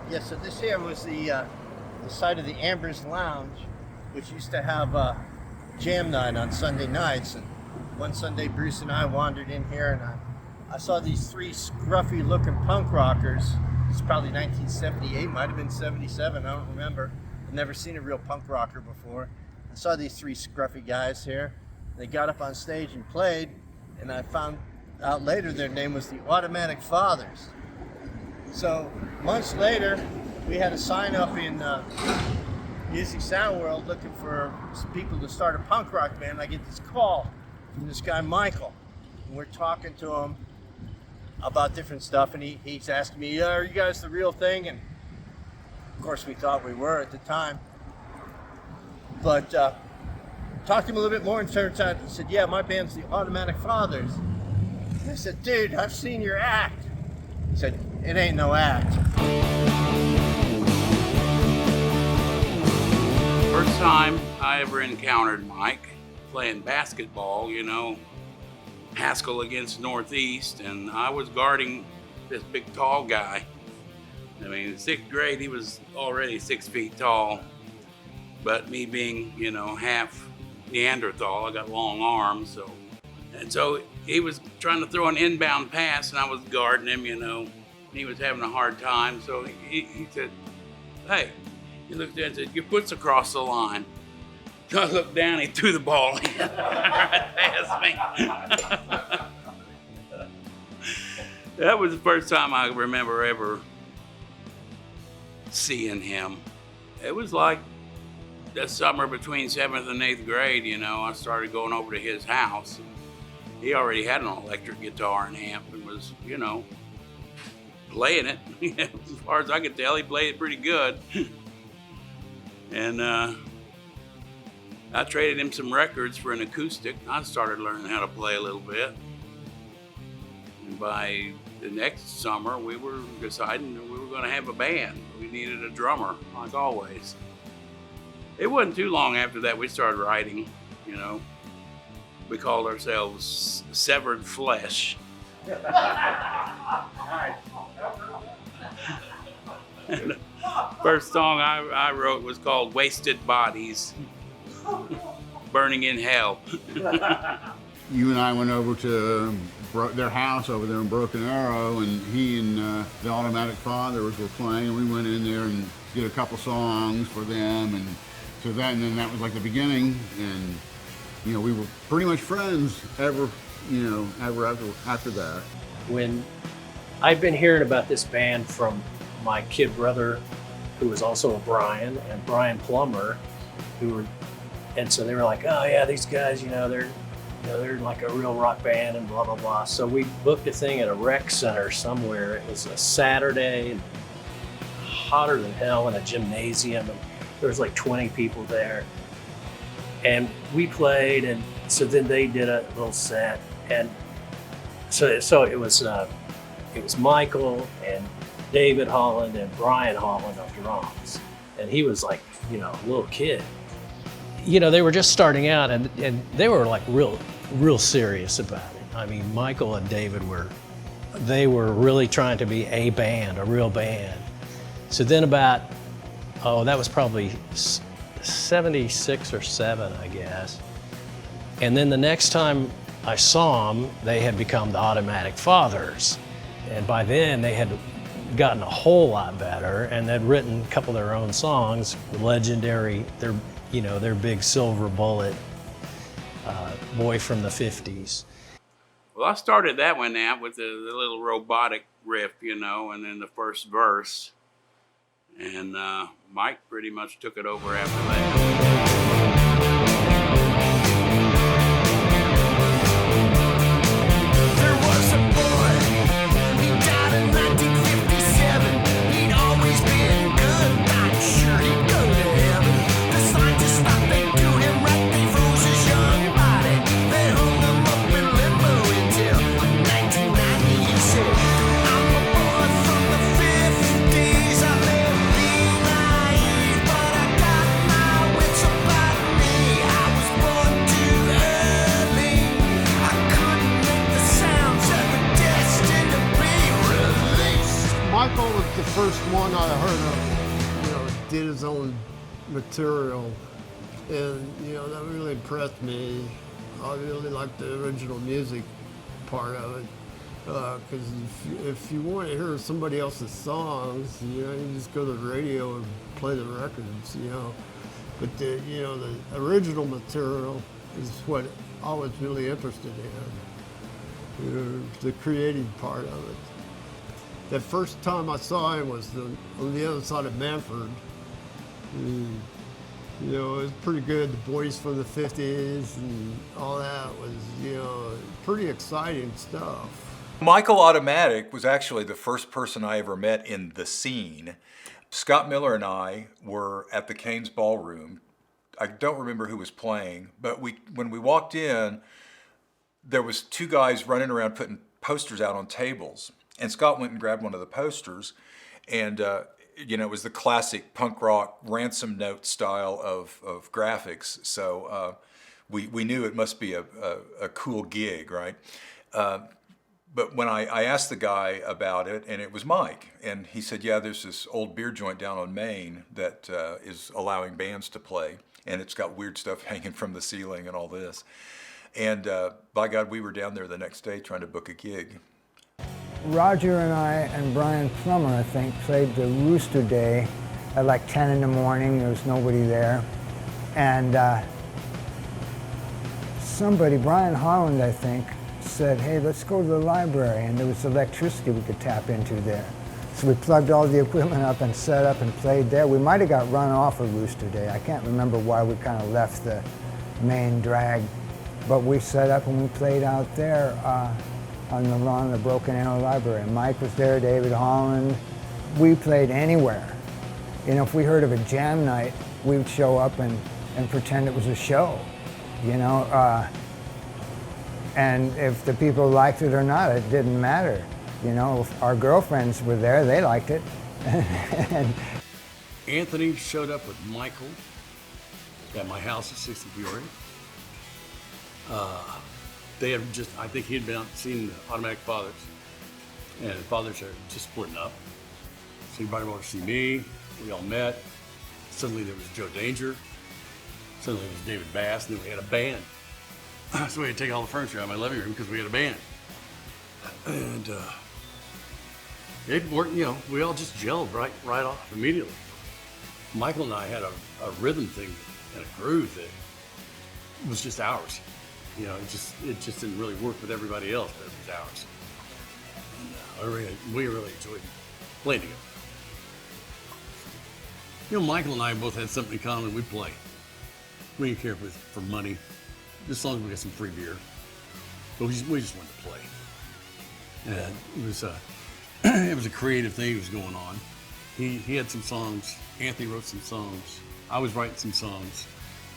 Yeah, so this here was the site of the Amber's Lounge, which used to have jam night on Sunday nights. And one Sunday, Bruce and I wandered in here, and I saw these three scruffy-looking punk rockers. It's probably 1978, might have been 77, I don't remember. I've never seen a real punk rocker before. I saw these three scruffy guys here. They got up on stage and played, and I found out later their name was the Automatic Fathers. So months later, we had a sign up in Music Sound World looking for people to start a punk rock band. I get this call from this guy Michael, and we're talking to him about different stuff, and he's asking me, are you guys the real thing? And of course we thought we were at the time, but talked to him a little bit more, and turns out he said, yeah, my band's the Automatic Fathers. And I said, dude, I've seen your act. He said, it ain't no act. First time I ever encountered Mike playing basketball, Haskell against Northeast, and I was guarding this big tall guy. I mean, in sixth grade, he was already 6 feet tall, but me being, half Neanderthal, I got long arms, so he was trying to throw an inbound pass, and I was guarding him, He was having a hard time, so he said, hey, he looked at it and said, your foot's across the line. So I looked down, he threw the ball in right past me. That was the first time I remember ever seeing him. It was like the summer between 7th and 8th grade, I started going over to his house. He already had an electric guitar and amp and was, playing it. As far as I could tell, he played it pretty good. And I traded him some records for an acoustic. I started learning how to play a little bit. And by the next summer, we were deciding that we were going to have a band. We needed a drummer, like always. It wasn't too long after that we started writing, We called ourselves Severed Flesh. And the first song I wrote was called Wasted Bodies, Burning in Hell. You and I went over to their house over there in Broken Arrow, and he and the Automatic Fathers were playing, and we went in there and did a couple songs for them, and so then that was like the beginning, and we were pretty much friends ever after that. When I'd been hearing about this band from my kid brother, who was also a Brian, and Brian Plummer, and so they were like, oh yeah, these guys, they're like a real rock band and blah, blah, blah. So we booked a thing at a rec center somewhere. It was a Saturday, hotter than hell, in a gymnasium, and there was like 20 people there. And we played, and so then they did a little set, and so it was Michael and David Holland and Brian Holland on drums, and he was like, a little kid. They were just starting out, and they were like real serious about it. I mean, Michael and David were really trying to be a band, a real band. So then that was probably 76 or 7, I guess. And then the next time I saw them, they had become the Automatic Fathers. And by then they had gotten a whole lot better, and they'd written a couple of their own songs, legendary, their big Silver Bullet, Boy from the 50s. Well, I started that one out with the little robotic riff, and then the first verse. And Mike pretty much took it over after that. I got my wits about me. did his own material, and that really impressed me. I really liked the original music part of it, because if you want to hear somebody else's songs, you just go to the radio and play the records, But the original material is what I was really interested in, the creative part of it. The first time I saw him was on the other side of Manford. And, it was pretty good. The boys from the 50s and all that was, pretty exciting stuff. Mikel Automatic was actually the first person I ever met in the scene. Scott Miller and I were at the Cain's Ballroom. I don't remember who was playing, but when we walked in, there was two guys running around putting posters out on tables. And Scott went and grabbed one of the posters, and it was the classic punk rock ransom note style of graphics. So we knew it must be a cool gig, right? But when I asked the guy about it, and it was Mike, and he said, yeah, there's this old beer joint down on Main that is allowing bands to play, and it's got weird stuff hanging from the ceiling and all this. And by God, we were down there the next day trying to book a gig. Roger and I and Brian Plummer, I think, played the Rooster Day at like 10 in the morning. There was nobody there. And Brian Holland, I think, said, hey, let's go to the library. And there was electricity we could tap into there. So we plugged all the equipment up and set up and played there. We might have got run off of Rooster Day. I can't remember why we kind of left the main drag. But we set up and we played out there on the lawn of the Broken Arrow Library. Mike was there, David Holland. We played anywhere. If we heard of a jam night, we would show up and pretend it was a show, and if the people liked it or not, it didn't matter. If our girlfriends were there, they liked it. And Anthony showed up with Michael at my house at 6th and Peoria. They had I think he had been out seeing the Automatic Fathers, and the Fathers are just splitting up. So he brought him over to see me. We all met. Suddenly there was Joe Danger. Suddenly there was David Bass, and then we had a band. So we had to take all the furniture out of my living room because we had a band. And it worked, we all just gelled right off immediately. Michael and I had a rhythm thing and a groove that was just ours. It just didn't really work with everybody else, but it was ours. And we really enjoyed playing together. Michael and I both had something in common. We play. We didn't care if it was for money, just as long as we got some free beer. But we just wanted to play. And it was a creative thing that was going on. He had some songs. Anthony wrote some songs. I was writing some songs.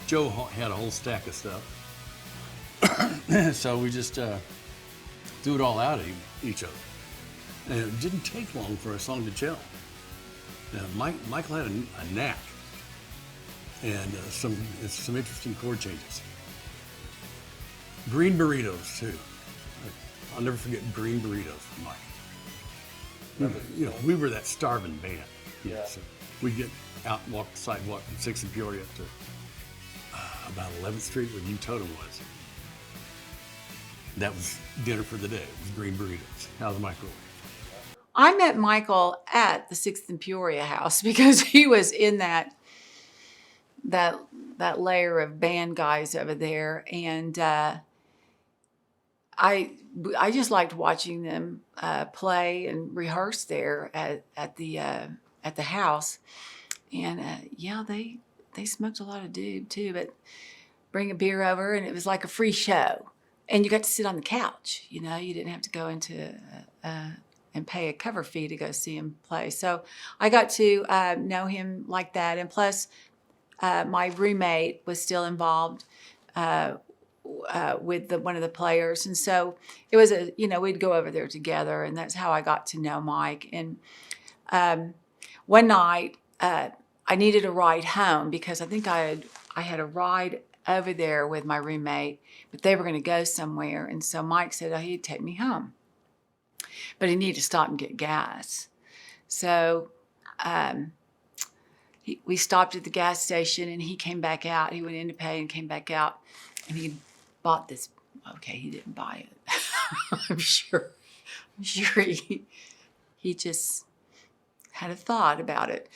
Joe had a whole stack of stuff. So we just threw it all out at each other. And it didn't take long for a song to gel. Michael had a knack and some interesting chord changes. Green burritos too. I'll never forget green burritos from Mike. We were that starving band. Yeah. So we'd get out and walk the sidewalk from 6th and Peoria up to about 11th Street where U Totem was. That was dinner for the day. It was green burritos. How's the microwave? I met Michael at the 6th and Peoria house because he was in that layer of band guys over there, and I just liked watching them play and rehearse there at the house, and they smoked a lot of doob too, but bring a beer over, and it was like a free show. And you got to sit on the couch, you didn't have to go into and pay a cover fee to go see him play. So I got to know him like that. And plus, my roommate was still involved with one of the players. And so it was we'd go over there together, and that's how I got to know Mike. And one night, I needed a ride home because I think I had a ride over there with my roommate, but they were going to go somewhere. And so Mike said he'd take me home, but he needed to stop and get gas. So we stopped at the gas station and he came back out. He went in to pay and came back out, and he bought this. Okay, he didn't buy it. I'm sure he just had a thought about it.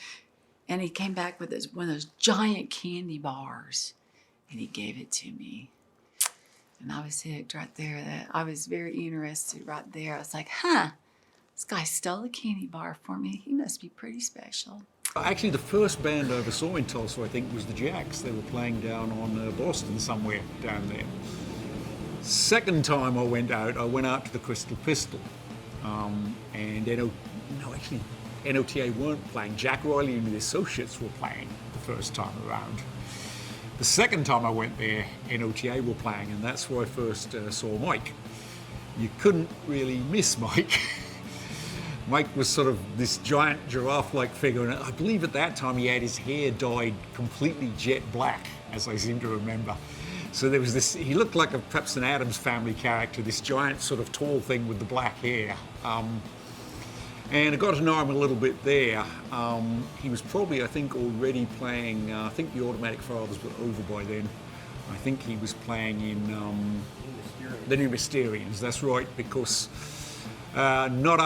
And he came back with one of those giant candy bars, and he gave it to me. And I was hooked right there. I was very interested right there. I was like, huh, this guy stole a candy bar for me. He must be pretty special. Actually, the first band I ever saw in Tulsa, I think, was the Jacks. They were playing down on Boston somewhere down there. Second time I went out to the Crystal Pistol. And NOTA weren't playing. Jack Riley and the Associates were playing the first time around. The second time I went there, NOTA were playing, and that's where I first saw Mike. You couldn't really miss Mike. Mike was sort of this giant giraffe-like figure, and I believe at that time he had his hair dyed completely jet black, as I seem to remember. So there was this, he looked like perhaps an Addams Family character, this giant sort of tall thing with the black hair. And I got to know him a little bit there. He was probably, I think, already playing, I think the Automatic Fathers were over by then. I think he was playing in the New Mysterians, that's right, because not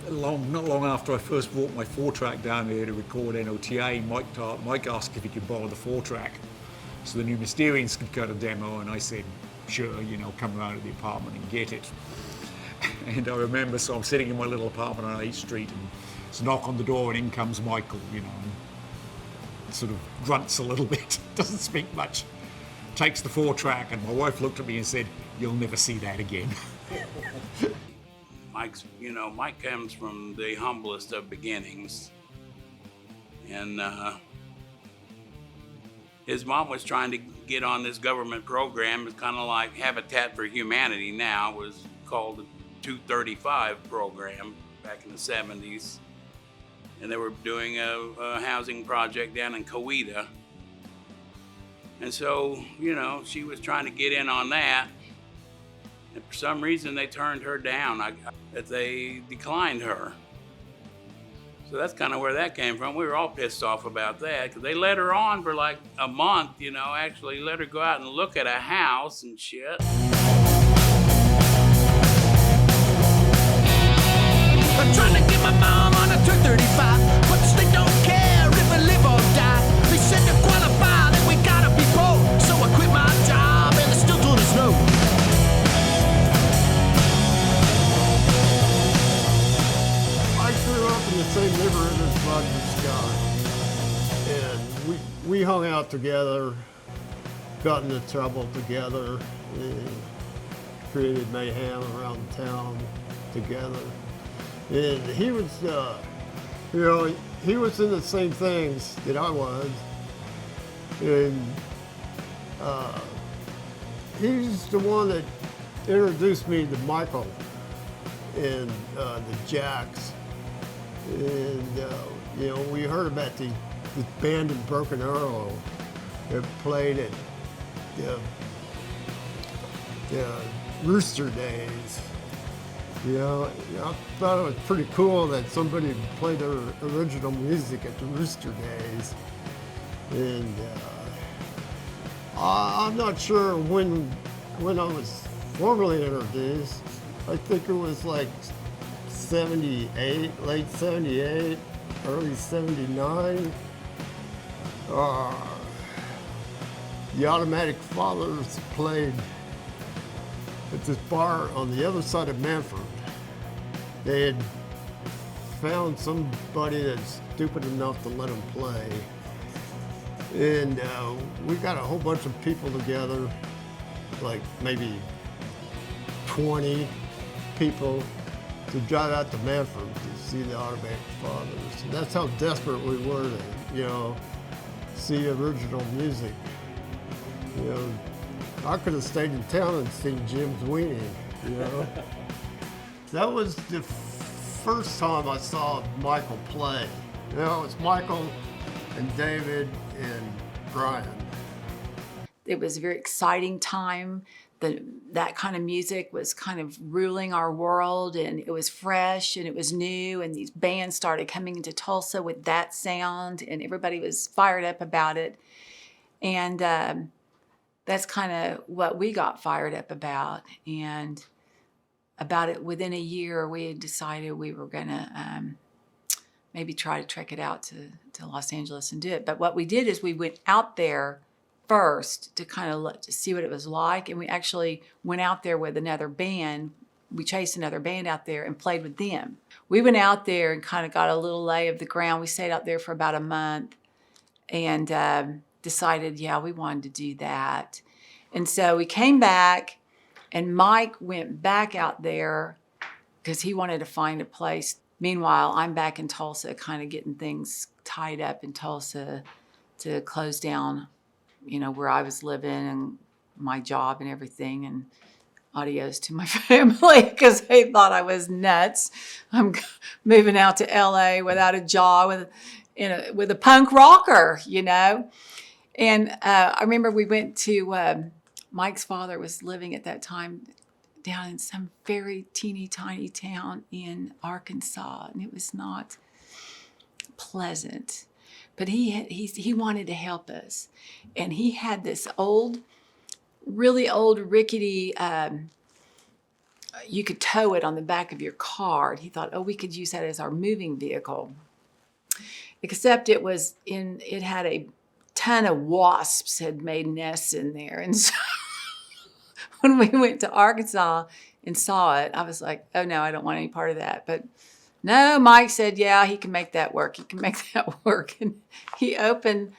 long after I first brought my 4-track down there to record NOTA, Mike asked if he could borrow the 4-track so the New Mysterians could cut a demo, and I said, sure, come around to the apartment and get it. And I remember, so I'm sitting in my little apartment on 8th Street, and it's a knock on the door, and in comes Michael, and sort of grunts a little bit, doesn't speak much, takes the 4-track, and my wife looked at me and said, "You'll never see that again." Mike comes from the humblest of beginnings, and his mom was trying to get on this government program. It's kind of like Habitat for Humanity now. It was called the 235 program back in the 70s. And they were doing a housing project down in Coweta. And so, she was trying to get in on that. And for some reason, they turned her down. They declined her. So that's kind of where that came from. We were all pissed off about that because they let her on for like a month, actually let her go out and look at a house and shit. I'm trying to get my mom on a 235, but they don't care if I live or die. They said to qualify that we gotta be poor, so I quit my job and I still do the snow. I grew up in the same neighborhood as Roger Scott, and we hung out together, got into trouble together, and created mayhem around town together. And he was, he was in the same things that I was. And he's the one that introduced me to Michael and the Jacks. And, we heard about the band in Broken Arrow that played at the Rooster Days. I thought it was pretty cool that somebody played their original music at the Rooster Days. And I'm not sure when I was formally introduced. I think it was like 78, late 78, early 79. The Automatic Fathers played at this bar on the other side of Manford. They had found somebody that's stupid enough to let them play. And we got a whole bunch of people together, like maybe 20 people, to drive out to Manford to see the Automatic Fathers. And that's how desperate we were to, see original music. I could have stayed in town and seen Jim's Weenie, That was the first time I saw Michael play. It was Michael and David and Brian. It was a very exciting time. that kind of music was kind of ruling our world, and it was fresh and it was new, and these bands started coming into Tulsa with that sound, and everybody was fired up about it. And that's kind of what we got fired up about. And about it within a year, we had decided we were going to maybe try to trek it out to Los Angeles and do it. But what we did is we went out there first to kind of look to see what it was like, and we actually went out there with another band. We chased another band out there and played with them. We went out there and kind of got a little lay of the ground. We stayed out there for about a month and decided, yeah, we wanted to do that. And so we came back, and Mike went back out there because he wanted to find a place. Meanwhile, I'm back in Tulsa, kind of getting things tied up in Tulsa to close down, you know, where I was living and my job and everything, and adios to my family because they thought I was nuts. I'm moving out to LA without a job with a punk rocker, you know. And I remember we went to, Mike's father was living at that time down in some very teeny tiny town in Arkansas, and it was not pleasant. But he wanted to help us. And he had this really old rickety, you could tow it on the back of your car. And he thought, oh, we could use that as our moving vehicle. Except it had a ton of wasps had made nests in there. And so when we went to Arkansas and saw it, I was like, oh no, I don't want any part of that. But no, Mike said, yeah, he can make that work. He can make that work. And he opened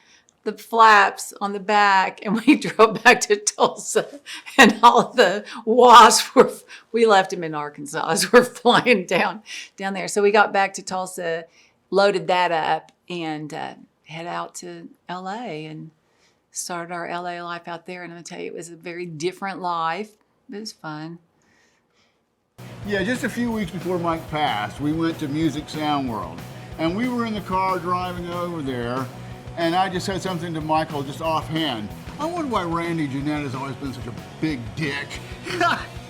the flaps on the back, and we drove back to Tulsa, and all the wasps we left him in Arkansas as we're flying down there. So we got back to Tulsa, loaded that up, and head out to LA and started our LA life out there. And I'm gonna tell you, it was a very different life. It was fun. Yeah, just a few weeks before Mike passed, we went to Music Sound World. And we were in the car driving over there, and I just said something to Michael just offhand. I wonder why Randy Jeanette has always been such a big dick.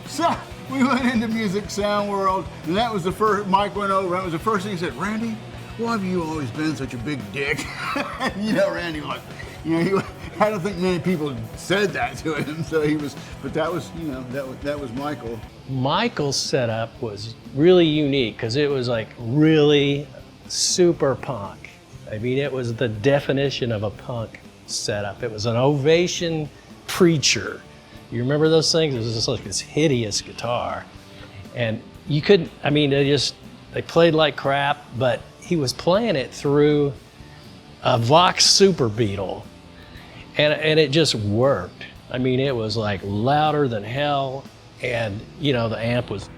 So we went into Music Sound World, and that was the first, Mike went over, that was the first thing he said, Randy, why have you always been such a big dick? You know, Randy was, I don't think many people said that to him, so he was, but that was, that was Michael. Michael's setup was really unique because it was like really super punk. I mean, it was the definition of a punk setup. It was an Ovation Preacher. You remember those things? It was just like this hideous guitar. And you couldn't, I mean, they played like crap, but he was playing it through a Vox Super Beetle. And it just worked. I mean, it was like louder than hell, and the amp was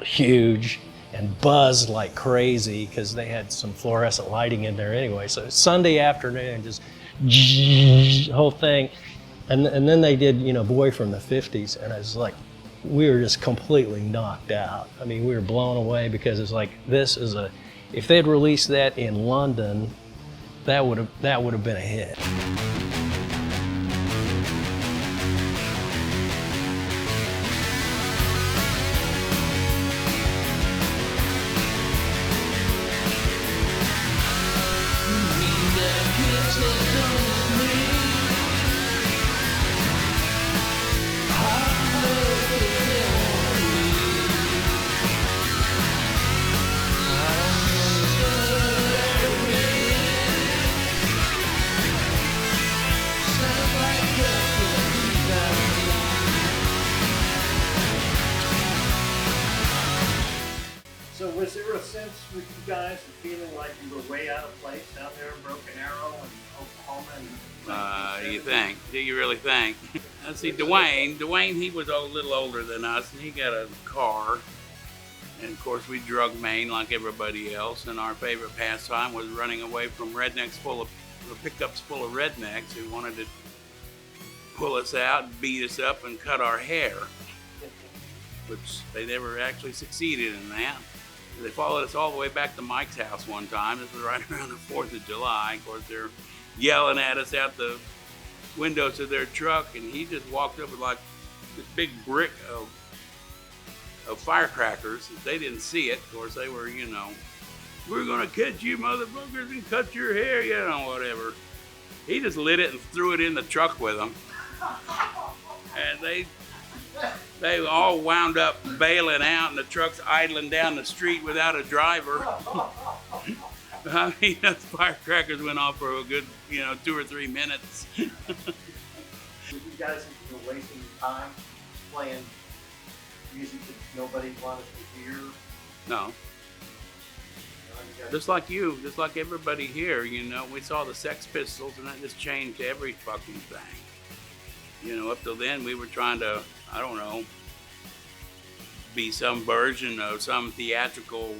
huge and buzzed like crazy because they had some fluorescent lighting in there anyway. So Sunday afternoon, just whole thing. And then they did, Boy from the 50s, and I was like, we were just completely knocked out. I mean, we were blown away because it's like, if they'd released that in London, that would have been a hit. So was there a sense with you guys of feeling like you were way out of place down there in Broken Arrow and Oklahoma? You think? Do you really think? See, Dwayne, he was a little older than us, and he got a car. And of course, we drug Maine like everybody else. And our favorite pastime was running away from pickups full of rednecks who wanted to pull us out, beat us up, and cut our hair. Which they never actually succeeded in that. They followed us all the way back to Mike's house one time. This was right around the 4th of July. Of course, they're yelling at us out the windows of their truck, and he just walked up with like this big brick of firecrackers. They didn't see it. Of course, they were, we're gonna catch you motherfuckers and cut your hair, whatever. He just lit it and threw it in the truck with them. And they all wound up bailing out, and the truck's idling down the street without a driver. I mean, those firecrackers went off for a good, 2 or 3 minutes. Did you guys think you were wasting time playing music that nobody wanted to hear? No. Just like you, just like everybody here, we saw the Sex Pistols, and that just changed every fucking thing. Up till then, we were trying to, I don't know, be some version of some theatrical,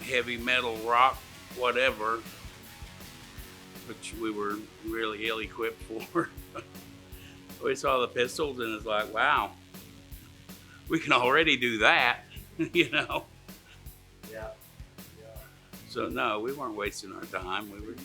heavy metal rock, whatever, which we were really ill-equipped for. We saw the Pistols, and it's like, wow, we can already do that, Yeah. So no, we weren't wasting our time. We were.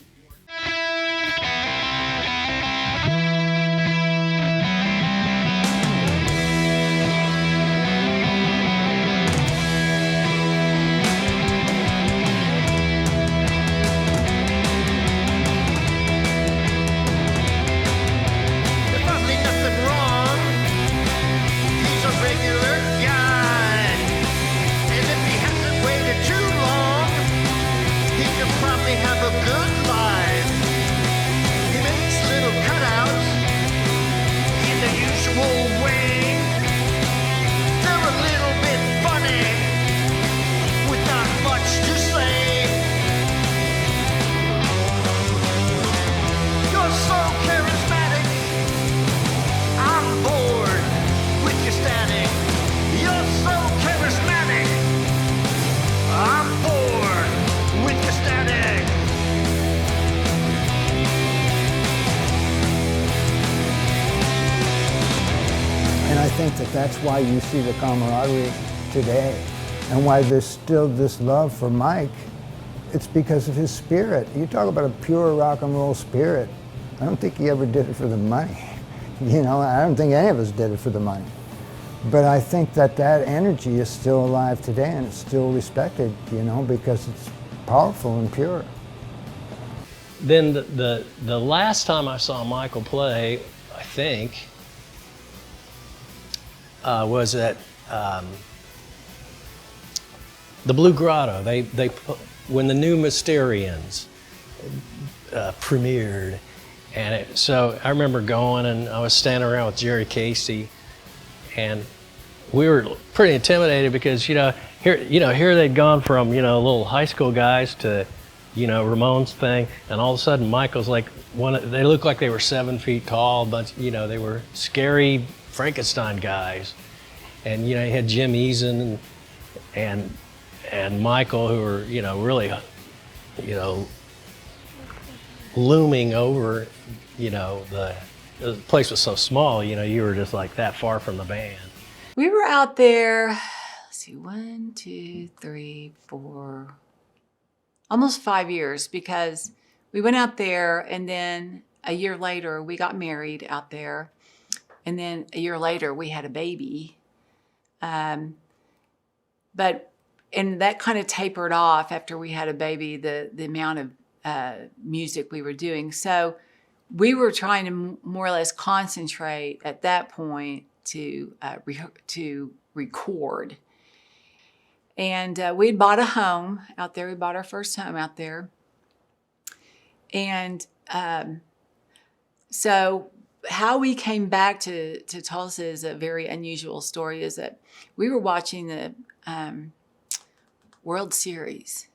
And I think that that's why you see the camaraderie today and why there's still this love for Mike. It's because of his spirit. You talk about a pure rock and roll spirit. I don't think he ever did it for the money. I don't think any of us did it for the money. But I think that that energy is still alive today and it's still respected, because it's powerful and pure. Then the last time I saw Michael play, I think, was at the Blue Grotto. They when the new Mysterians premiered, and so I remember going, and I was standing around with Jerry Casey, and we were pretty intimidated because here they'd gone from little high school guys to Ramones thing, and all of a sudden Michael's like they looked like they were 7 feet tall, but they were scary Frankenstein guys, and you had Jim Eason and Michael, who were really looming over. The place was so small, you were just like that far from the band. We were out there, let's see, 1, 2, 3, 4, almost 5 years, because we went out there, and then a year later we got married out there, and then a year later we had a baby. And that kind of tapered off after we had a baby, the amount of music we were doing. So we were trying to more or less concentrate at that point to record. And we'd bought a home out there. We bought our first home out there. And so how we came back to Tulsa is a very unusual story, is that we were watching the World Series,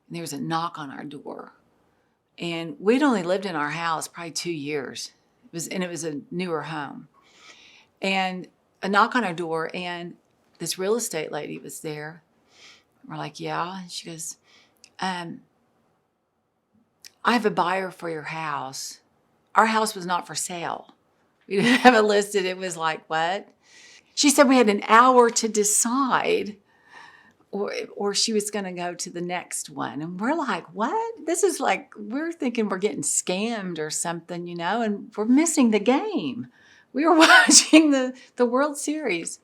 and there was a knock on our door. And we'd only lived in our house probably 2 years. It was a newer home. And a knock on our door, and this real estate lady was there. We're like, yeah. And she goes, I have a buyer for your house. Our house was not for sale. We didn't have it listed. It was like, what? She said we had an hour to decide, or she was going to go to the next one. And we're like, what? This is like, we're thinking we're getting scammed or something, and we're missing the game. we were watching the World Series.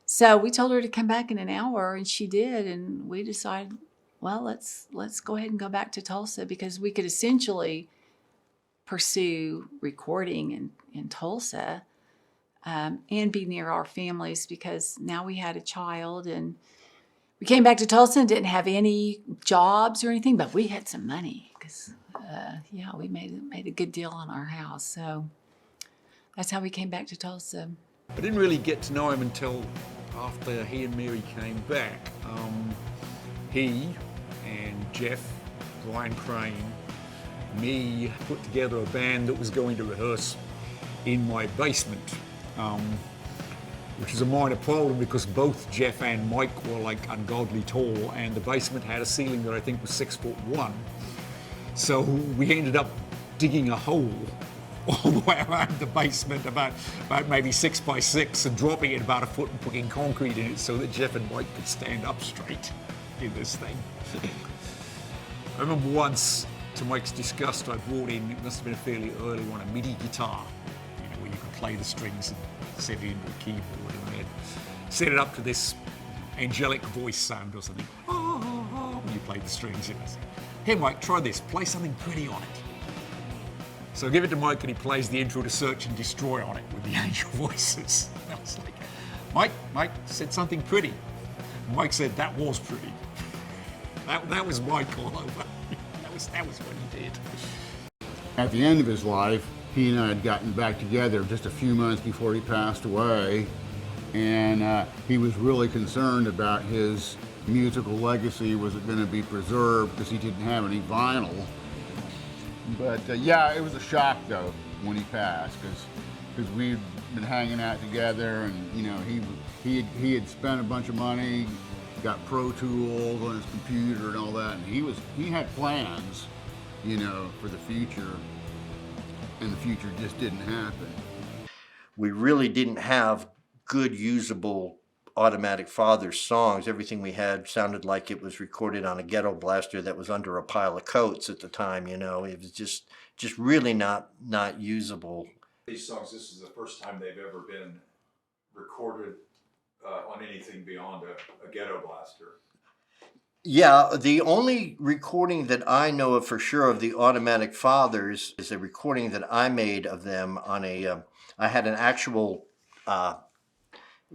So we told her to come back in an hour, and she did. And we decided, well, let's go ahead and go back to Tulsa, because we could essentially pursue recording in Tulsa, and be near our families, because now we had a child. And we came back to Tulsa and didn't have any jobs or anything, but we had some money because, we made a good deal on our house. So that's how we came back to Tulsa. I didn't really get to know him until after he and Mary came back. He and Jeff, Brian Crane, me put together a band that was going to rehearse in my basement, which is a minor problem because both Jeff and Mike were like ungodly tall, and the basement had a ceiling that I think was 6'1". So we ended up digging a hole all the way around the basement, about maybe 6 by 6, and dropping it about a foot and putting concrete in it so that Jeff and Mike could stand up straight in this thing. I remember once, to Mike's disgust, I brought in, it must have been a fairly early one, a MIDI guitar, where you could play the strings and set it into a keyboard, and then set it up to this angelic voice sound or something. When you played the strings, and I said, "Hey Mike, try this, play something pretty on it." So I give it to Mike, and he plays the intro to Search and Destroy on it with the angel voices. And I was like, Mike said something pretty. And Mike said, that was pretty. That was Mike all over. That was what he did. At the end of his life, he and I had gotten back together just a few months before he passed away, and he was really concerned about his musical legacy. Was it going to be preserved, because he didn't have any vinyl. But it was a shock though when he passed, because we'd been hanging out together, and he had spent a bunch of money, got Pro Tools on his computer and all that, and he had plans, for the future, and the future just didn't happen. We really didn't have good usable Automatic Fathers songs. Everything we had sounded like it was recorded on a ghetto blaster that was under a pile of coats at the time. It was just really not usable. These songs, this is the first time they've ever been recorded on anything beyond a ghetto blaster. Yeah, the only recording that I know of for sure of the Automatic Fathers is a recording that I made of them on I had an actual, it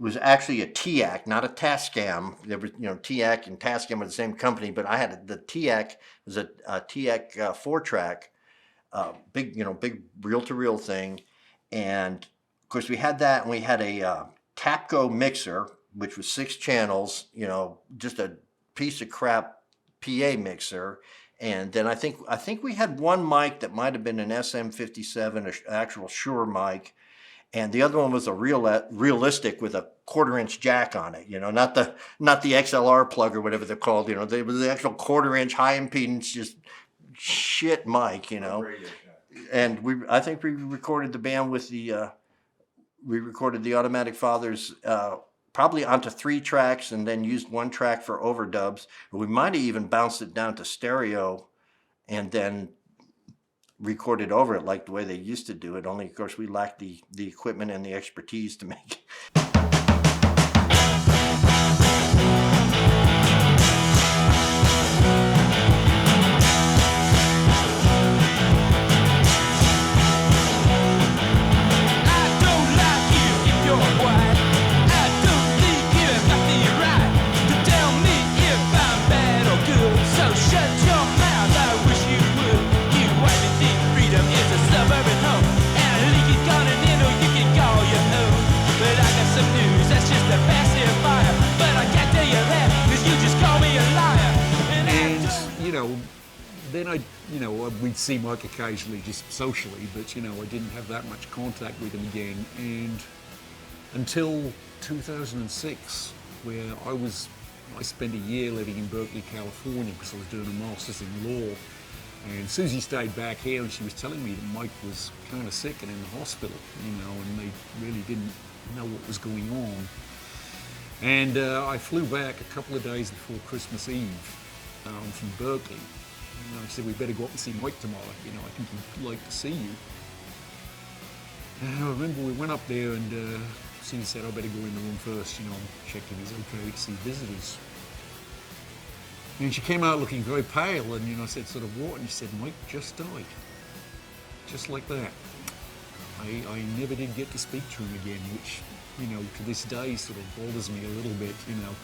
was actually a TIAC, not a Tascam. There was, TIAC and Tascam are the same company, but I had the TIAC. It was a TIAC 4-track, big reel-to-reel thing. And of course we had that, and we had a Tapco mixer, which was 6 channels, just a piece of crap PA mixer. And then I think we had one mic that might have been an SM57, an actual Shure mic. And the other one was a realistic with a 1/4-inch jack on it, not the XLR plug or whatever they're called, it was the actual 1/4-inch high impedance, just shit mic, And I think we recorded the band with we recorded the Automatic Fathers probably onto 3 tracks, and then used 1 track for overdubs. We might have even bounced it down to stereo and then recorded over it like the way they used to do it, only of course we lacked the equipment and the expertise to make it. Then we'd see Mike occasionally just socially, but I didn't have that much contact with him again. And until 2006, where I spent a year living in Berkeley, California, because I was doing a master's in law. And Susie stayed back here, and she was telling me that Mike was kind of sick and in the hospital, and they really didn't know what was going on. And I flew back a couple of days before Christmas Eve from Berkeley. And I said, we better go up and see Mike tomorrow. I think he'd like to see you. I remember we went up there and Cindy said, I better go in the room first, you know, and check if he's okay to see visitors. And she came out looking very pale, and, you know, I said, sort of, what? And she said, Mike just died. Just like that. I never did get to speak to him again, which, you know, to this day sort of bothers me a little bit, you know.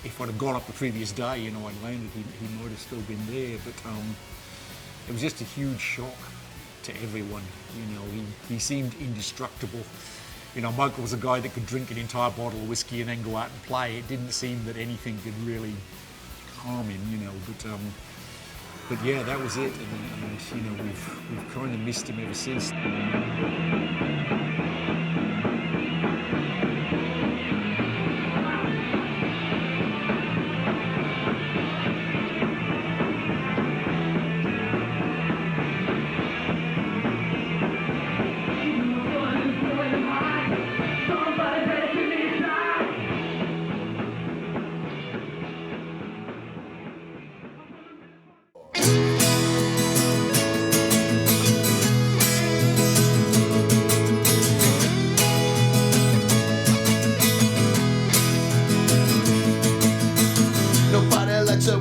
If I'd have gone up the previous day, you know, I'd landed, he might have still been there, but it was just a huge shock to everyone, you know. He seemed indestructible. You know, Michael was a guy that could drink an entire bottle of whiskey and then go out and play. It didn't seem that anything could really harm him, you know, but yeah, that was it, and you know, we've kind of missed him ever since.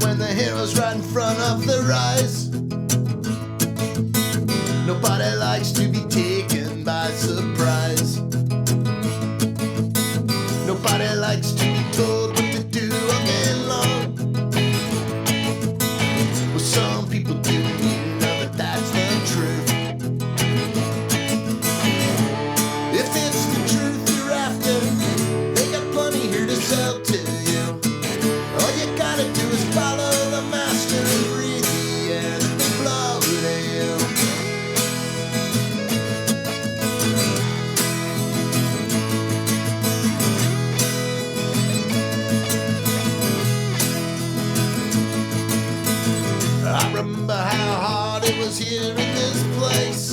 When the hero's right in front of the rise, nobody likes to be taken by surprise. Nobody likes to be told what to do all day long. Well, some people do, you know that that's the truth. If it's the truth you're after, they got plenty here to sell to you. All you gotta do is follow the master and breathe the air that they blow to you. I remember how hard it was here in this place.